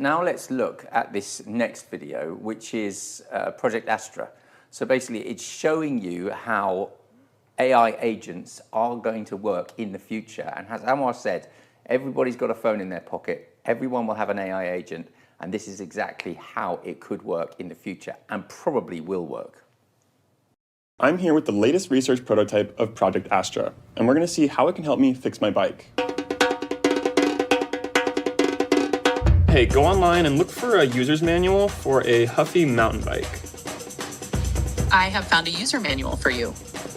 Now let's look at this next video, which is Project Astra. So basically it's showing you how AI agents are going to work in the future. And as Amar said, everybody's got a phone in their pocket. Everyone will have an AI agent. And this is exactly how it could work in the future and probably will work. I'm here with the latest research prototype of Project Astra, and we're going to see how it can help me fix my bike. Hey, go online and look for a user's manual for a Huffy mountain bike. I have found a user manual for you.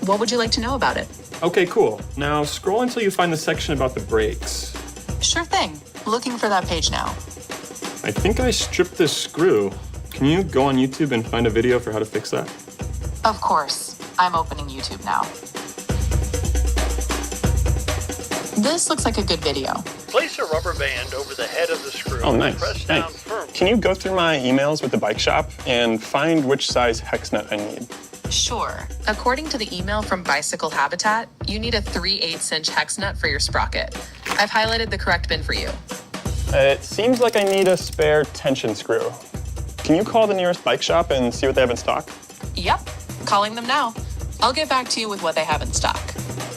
What would you like to know about it? Okay, cool. Now scroll until you find the section about the brakes. Sure thing. Looking for that page now. I think I stripped this screw. Can you go on YouTube and find a video for how to fix that? Of course. I'm opening YouTube now. This looks like a good video. Place a rubber band over the head of the screw. Oh, nice. Press down Thanks. firmly. Can you go through my emails with the bike shop and find which size hex nut I need? Sure. According to the email from Bicycle Habitat, you need a 3/8" hex nut for your sprocket. I've highlighted the correct bin for you. It seems like I need a spare tension screw. Can you call the nearest bike shop and see what they have in stock? Yep. Calling them now. I'll get back to you with what they have in stock.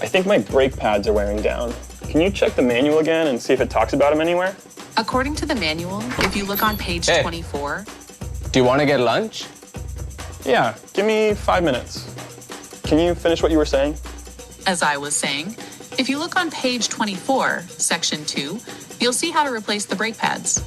I think my brake pads are wearing down. Can you check the manual again and see if it talks about them anywhere? According to the manual, if you look on page 24... Do you want to get lunch? Yeah, give me 5 minutes. Can you finish what you were saying? As I was saying, if you look on page 24, section 2, you'll see how to replace the brake pads.